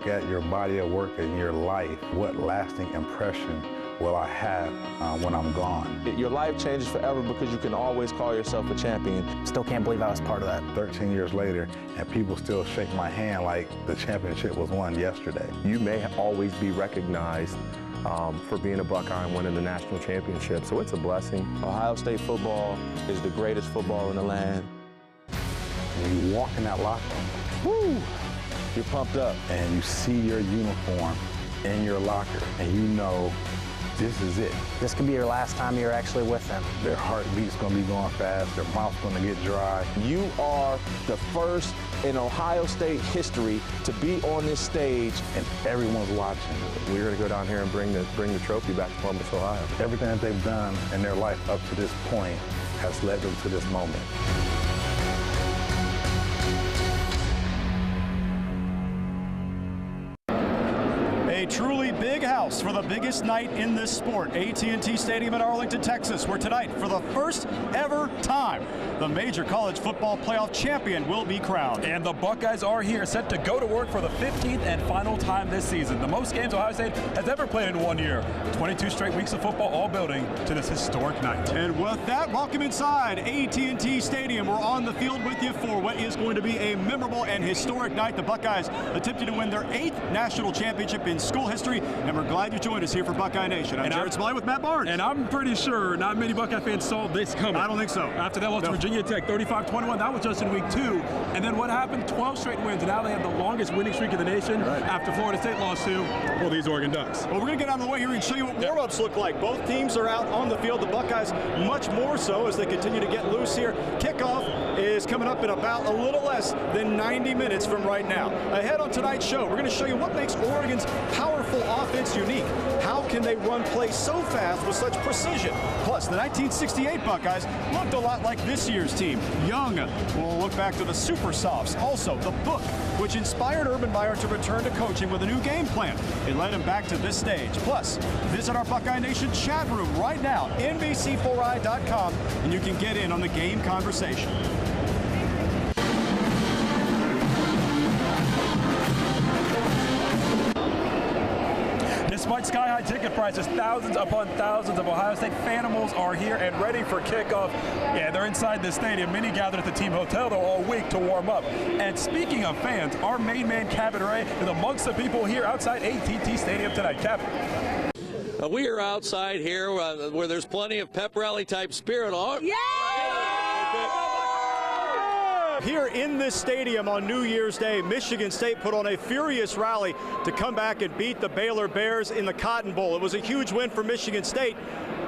at your body of work and your life, what lasting impression will I have when I'm gone? Your life changes forever because you can always call yourself a champion. Still can't believe I was part of that. 13 years later, and people still shake my hand like the championship was won yesterday. You may always be recognized for being a Buckeye and winning the national championship, so it's a blessing. Ohio State football is the greatest football in the land. When you walk in that locker room, woo, you're pumped up. And you see your uniform in your locker, and you know this is it. This could be your last time you're actually with them. Their heartbeat's gonna be going fast, their mouth's gonna get dry. You are the first in Ohio State history to be on this stage, and everyone's watching. We're gonna go down here and bring the trophy back to Columbus, Ohio. Everything that they've done in their life up to this point has led them to this moment. A truly big house for the biggest night in this sport. AT&T Stadium in Arlington, Texas, where tonight, for the first ever time, the major college football playoff champion will be crowned. And the Buckeyes are here, set to go to work for the 15th and final time this season. The most games Ohio State has ever played in 1 year. 22 straight weeks of football, all building to this historic night. And with that, welcome inside AT&T Stadium. We're on the field with you for what is going to be a memorable and historic night. The Buckeyes attempting to win their 8th national championship in school history, and we're glad you joined us here for Buckeye Nation. I'm Jared Smalley with Matt Barnes. And I'm pretty sure not many Buckeye fans saw this coming. I don't think so. After that loss to Virginia Tech, 35-21, that was just in week 2. And then what happened? 12 straight wins, and now they have the longest winning streak in the nation after Florida State lost to, well, these Oregon Ducks. Well, we're going to get out of the way here and show you what warm-ups look like. Both teams are out on the field. The Buckeyes much more so as they continue to get loose here. Kickoff is coming up in about a little less than 90 minutes from right now. Ahead on tonight's show, we're going to show you what makes Oregon's powerful offense unique. How can they run plays so fast with such precision? Plus, the 1968 Buckeyes looked a lot like this year's team. Young. We'll look back to the Super Softs. Also, the book, which inspired Urban Meyer to return to coaching with a new game plan. It led him back to this stage. Plus, visit our Buckeye Nation chat room right now, NBC4i.com, and you can get in on the game conversation. Despite sky-high ticket prices, thousands upon thousands of Ohio State Fanimals are here and ready for kickoff. Yeah, they're inside the stadium. Many gathered at the team hotel, though, all week to warm up. And speaking of fans, our main man, Cabin Ray, is amongst the people here outside AT&T Stadium tonight. Cabin. We are outside here where there's plenty of pep rally type spirit. Yeah! Here in this stadium on New Year's Day, Michigan State put on a furious rally to come back and beat the Baylor Bears in the Cotton Bowl. It was a huge win for Michigan State.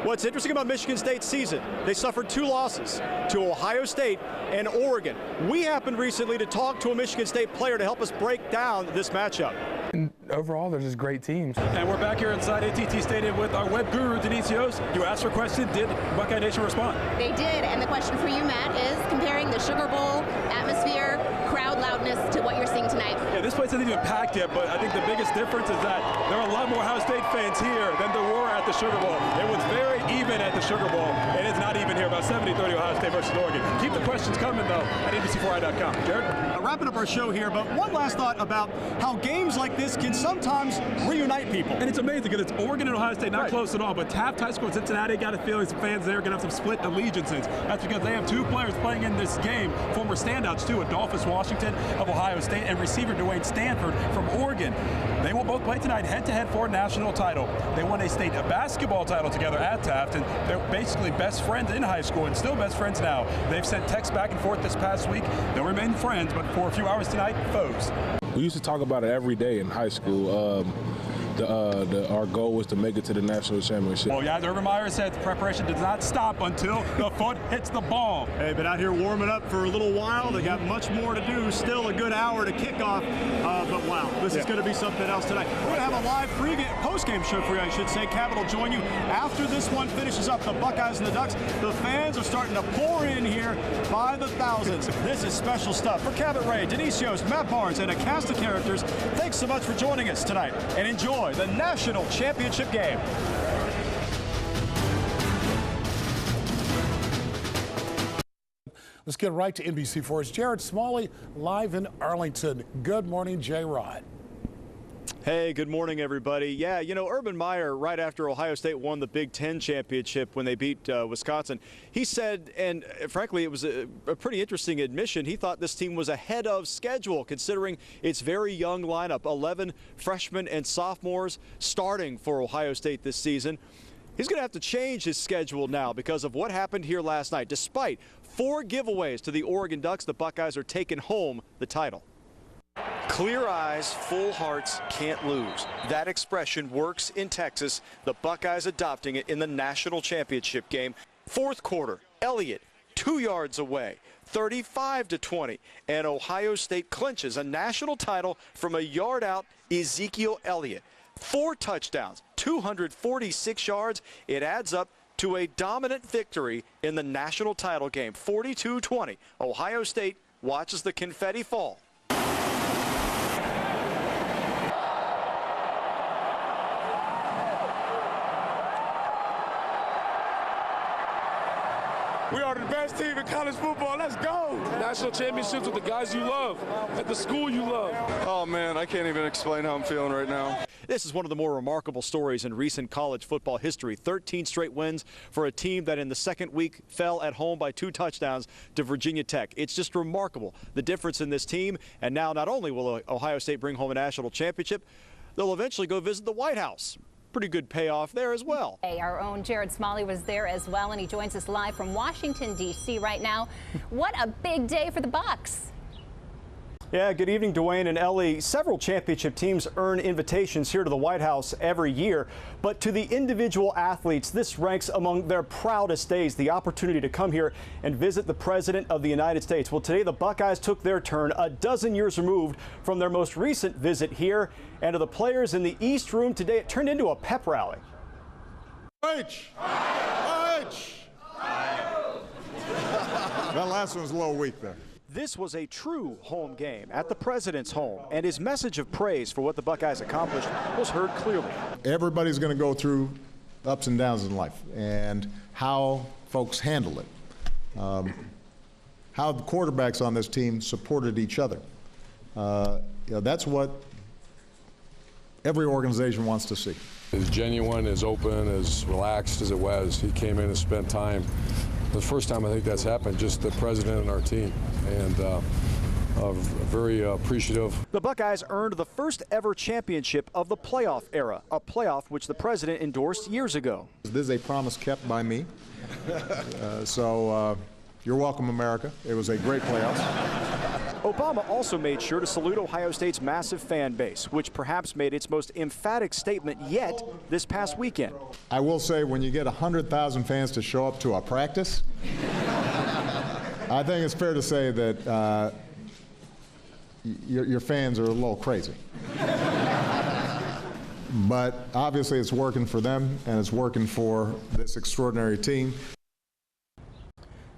What's interesting about Michigan State's season, they suffered 2 losses to Ohio State and Oregon. We happened recently to talk to a Michigan State player to help us break down this matchup. And overall, they're just great teams. And we're back here inside AT&T Stadium with our web guru, Denise Yost. You asked her a question. Did Buckeye Nation respond? They did, and the question for you, Matt, is comparing the Sugar Bowl atmosphere, crowd loudness to what you're seeing tonight. Yeah, this place isn't even packed yet, but I think the biggest difference is that there are a lot more Ohio State fans here than there were at the Sugar Bowl. It was very even at the Sugar Bowl, and it's not even here, about 70-30 Ohio State versus Oregon. Keep the questions coming, though, at NBC4i.com. Jared? Wrapping up our show here, but one last thought about how games like this can sometimes reunite people. And it's amazing because it's Oregon and Ohio State, not close at all, but Taft High School in Cincinnati got a feeling some fans there are going to have some split allegiances. That's because they have 2 players playing in this game, former standouts too, Adolphus Washington of Ohio State and receiver Dwayne Stanford from Oregon. They will both play tonight head-to-head for a national title. They won a state basketball title together at Taft, and they're basically best friends in high school and still best friends now. They've sent texts back and forth this past week. They'll remain friends, but for a few hours tonight, foes. We used to talk about it every day in high school. Our goal was to make it to the national championship. Well, yeah, as Urban Meyer said, the preparation does not stop until the foot hits the ball. Hey, been out here warming up for a little while. They got much more to do. Still a good hour to kick off. But wow, this is going to be something else tonight. We're going to have a live post-game show for you, I should say. Cabot will join you after this one finishes up. The Buckeyes and the Ducks. The fans are starting to pour in here by the thousands. This is special stuff. For Cabot Ray, Denise Yost, Matt Barnes, and a cast of characters, thanks so much for joining us tonight. And enjoy the national championship game. Let's get right to NBC4's Jared Smalley live in Arlington. Good morning, J-Rod. Hey, good morning, everybody. Yeah, you know, Urban Meyer, right after Ohio State won the Big Ten championship when they beat Wisconsin, he said, and frankly, it was a pretty interesting admission, he thought this team was ahead of schedule considering its very young lineup, 11 freshmen and sophomores starting for Ohio State this season. He's going to have to change his schedule now because of what happened here last night. Despite 4 giveaways to the Oregon Ducks, the Buckeyes are taking home the title. Clear eyes, full hearts, can't lose. That expression works in Texas. The Buckeyes adopting it in the national championship game. Fourth quarter, Elliott 2 yards away, 35-20, and Ohio State clinches a national title from a yard out. Ezekiel Elliott, 4 touchdowns, 246 yards. It adds up to a dominant victory in the national title game, 42-20. Ohio State watches the confetti fall. We are the best team in college football. Let's go. National championships with the guys you love, at the school you love. Oh, man, I can't even explain how I'm feeling right now. This is one of the more remarkable stories in recent college football history. 13 straight wins for a team that in the second week fell at home by 2 touchdowns to Virginia Tech. It's just remarkable, the difference in this team. And now not only will Ohio State bring home a national championship, they'll eventually go visit the White House. Pretty good payoff there as well. Hey, our own Jared Smalley was there as well, and he joins us live from Washington, D.C. right now. What a big day for the Bucs. Yeah, good evening, Dwayne and Ellie. Several championship teams earn invitations here to the White House every year, but to the individual athletes, this ranks among their proudest days, the opportunity to come here and visit the President of the United States. Well, today the Buckeyes took their turn a dozen years removed from their most recent visit here, and to the players in the East Room today, it turned into a pep rally. H! H! That last one was a little weak there. This was a true home game at the President's home, and his message of praise for what the Buckeyes accomplished was heard clearly. Everybody's going to go through ups and downs in life, and how folks handle it. How the quarterbacks on this team supported each other. That's what every organization wants to see. As genuine, as open, as relaxed as it was. He came in and spent time. The first time I think that's happened, just the president and our team, and very appreciative. The Buckeyes earned the first ever championship of the playoff era, a playoff which the president endorsed years ago. This is a promise kept by me. So you're welcome, America. It was a great playoffs. Obama also made sure to salute Ohio State's massive fan base, which perhaps made its most emphatic statement yet this past weekend. I will say, when you get 100,000 fans to show up to a practice, I think it's fair to say that your fans are a little crazy. But obviously it's working for them, and it's working for this extraordinary team.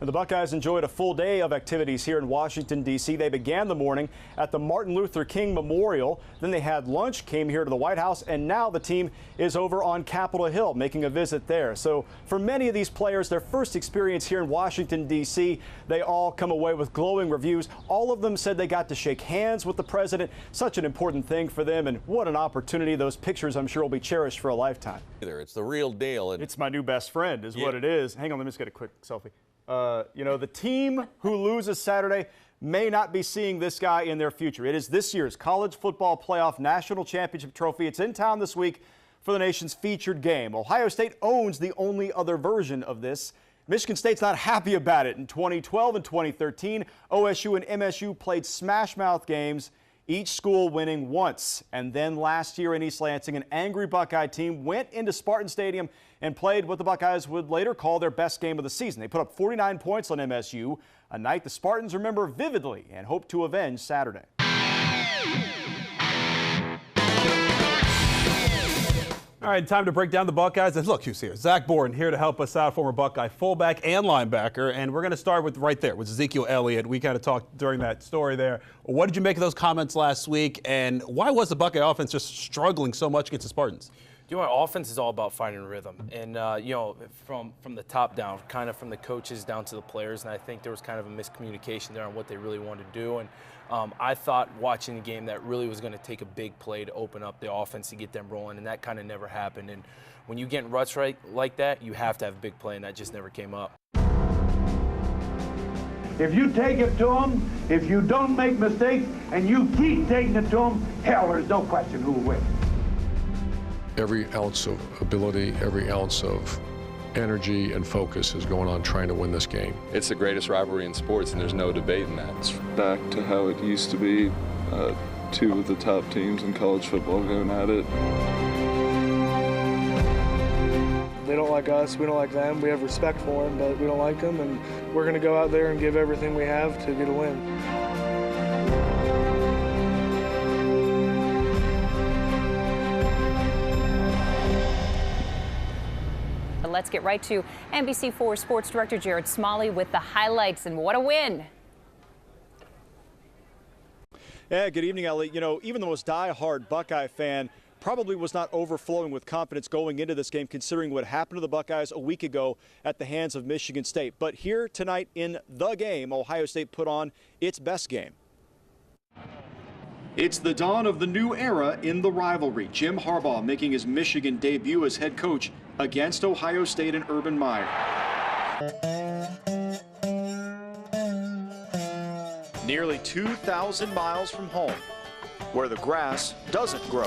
The Buckeyes enjoyed a full day of activities here in Washington, D.C. They began the morning at the Martin Luther King Memorial. Then they had lunch, came here to the White House, and now the team is over on Capitol Hill making a visit there. So for many of these players, their first experience here in Washington, D.C., they all come away with glowing reviews. All of them said they got to shake hands with the president. Such an important thing for them, and what an opportunity. Those pictures, I'm sure, will be cherished for a lifetime. It's the real deal. It's my new best friend is what it is. Hang on, let me just get a quick selfie. The team who loses Saturday may not be seeing this guy in their future. It is this year's College Football Playoff National Championship Trophy. It's in town this week for the nation's featured game. Ohio State owns the only other version of this. Michigan State's not happy about it. In 2012 and 2013, OSU and MSU played smash-mouth games, each school winning once. And then last year in East Lansing, an angry Buckeye team went into Spartan Stadium and played what the Buckeyes would later call their best game of the season. They put up 49 points on MSU, a night the Spartans remember vividly and hope to avenge Saturday. All right, time to break down the Buckeyes. And look who's here. Zach Borden here to help us out, former Buckeye fullback and linebacker. And we're going to start with right there with Ezekiel Elliott. We kind of talked during that story there. What did you make of those comments last week? And why was the Buckeye offense just struggling so much against the Spartans? You know, our offense is all about finding rhythm. And, from the top down, kind of from the coaches down to the players. And I think there was kind of a miscommunication there on what they really wanted to do. And I thought watching the game that really was going to take a big play to open up the offense to get them rolling, and that kind of never happened. And when you get in ruts right like that, you have to have a big play, and that just never came up. If you take it to them, if you don't make mistakes, and you keep taking it to them, hell, there's no question who will win. Every ounce of ability, every ounce of energy and focus is going on trying to win this game. It's the greatest rivalry in sports, and there's no debate in that. It's back to how it used to be, two of the top teams in college football going at it. They don't like us, we don't like them. We have respect for them, but we don't like them, and we're going to go out there and give everything we have to get a win. Let's get right to NBC4 Sports Director Jared Smalley with the highlights, and what a win. Yeah, good evening, Ellie. You know, even the most die-hard Buckeye fan probably was not overflowing with confidence going into this game, considering what happened to the Buckeyes a week ago at the hands of Michigan State. But here tonight in the game, Ohio State put on its best game. It's the dawn of the new era in the rivalry. Jim Harbaugh making his Michigan debut as head coach against Ohio State and Urban Meyer. Nearly 2,000 miles from home, where the grass doesn't grow.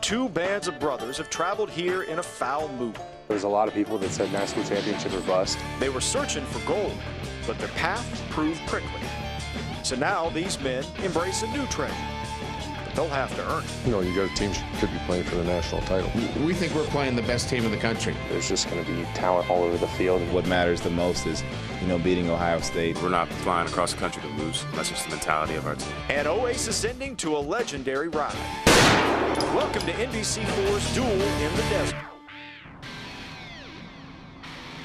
Two bands of brothers have traveled here in a foul mood. There's a lot of people that said national championship or bust. They were searching for gold, but their path proved prickly. So now these men embrace a new treasure, but they'll have to earn it. You know, you got a team could be playing for the national title. We think we're playing the best team in the country. There's just going to be talent all over the field. What matters the most is, you know, beating Ohio State. We're not flying across the country to lose. That's just the mentality of our team. An oasis ending to a legendary ride. Welcome to NBC4's Duel in the Desert.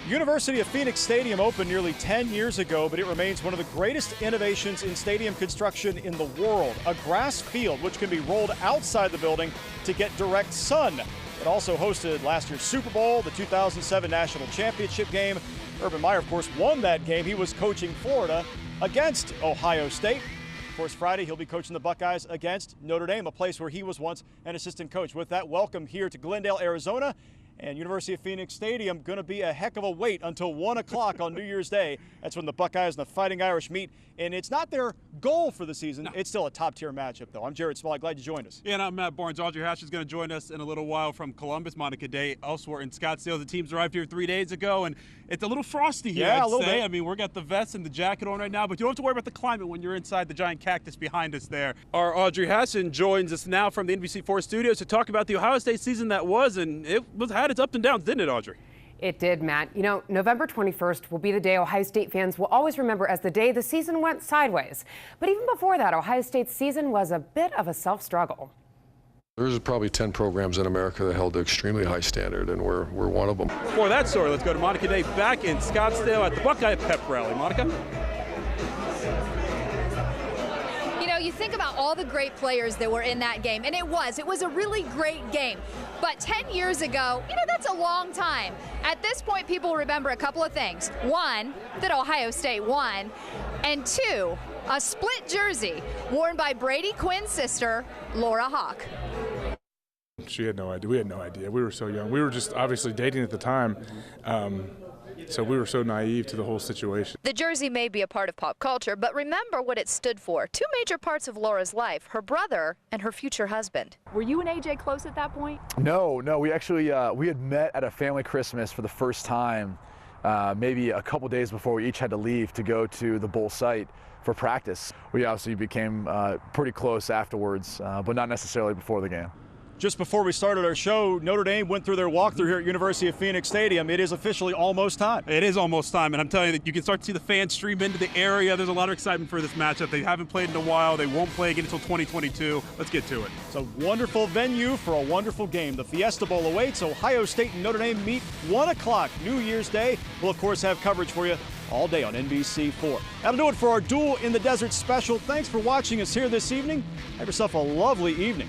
University of Phoenix Stadium opened nearly 10 years ago, but it remains one of the greatest innovations in stadium construction in the world. A grass field which can be rolled outside the building to get direct sun. It also hosted last year's Super Bowl, the 2007 National Championship game. Urban Meyer, of course, won that game. He was coaching Florida against Ohio State. Of course, Friday he'll be coaching the Buckeyes against Notre Dame, a place where he was once an assistant coach. With that, welcome here to Glendale, Arizona. And University of Phoenix Stadium going to be a heck of a wait until 1 o'clock on New Year's Day. That's when the Buckeyes and the Fighting Irish meet. And it's not their goal for the season. No. It's still a top-tier matchup, though. I'm Jared Smalley. Glad you joined us. Yeah, and I'm Matt Barnes. Audrey Hatch is going to join us in a little while from Columbus, Monica Day, elsewhere in Scottsdale. The teams arrived here 3 days ago, and it's a little frosty here, yeah, I'd a little say. bit. I mean, we've got the vest and the jacket on right now, but you don't have to worry about the climate when you're inside the giant cactus behind us there. Our Audrey Hassan joins us now from the NBC4 studios to talk about the Ohio State season that was, and it had its ups and downs, didn't it, Audrey? It did, Matt. You know, November 21st will be the day Ohio State fans will always remember as the day the season went sideways. But even before that, Ohio State's season was a bit of a self-struggle. There's probably 10 programs in America that held an extremely high standard, and we're one of them. For that story, let's go to Monica Day back in Scottsdale at the Buckeye Pep Rally. Monica? You know, you think about all the great players that were in that game, and it was a really great game. But 10 years ago, you know, that's a long time. At this point, people remember a couple of things. One, that Ohio State won, and two, a split jersey worn by Brady Quinn's sister, Laura Hawk. She had no idea. We had no idea. We were so young. We were just obviously dating at the time. So we were so naive to the whole situation. The jersey may be a part of pop culture, but remember what it stood for. Two major parts of Laura's life, her brother and her future husband. Were you and AJ close at that point? No. We actually, we had met at a family Christmas for the first time, maybe a couple days before we each had to leave to go to the bowl site for practice. We obviously became pretty close afterwards, but not necessarily before the game. Just before we started our show, Notre Dame went through their walkthrough here at University of Phoenix Stadium. It is officially almost time. It is almost time, and I'm telling you that you can start to see the fans stream into the area. There's a lot of excitement for this matchup. They haven't played in a while. They won't play again until 2022. Let's get to it. It's a wonderful venue for a wonderful game. The Fiesta Bowl awaits. Ohio State and Notre Dame meet 1 o'clock New Year's Day. We'll, of course, have coverage for you all day on NBC4. That'll do it for our Duel in the Desert special. Thanks for watching us here this evening. Have yourself a lovely evening.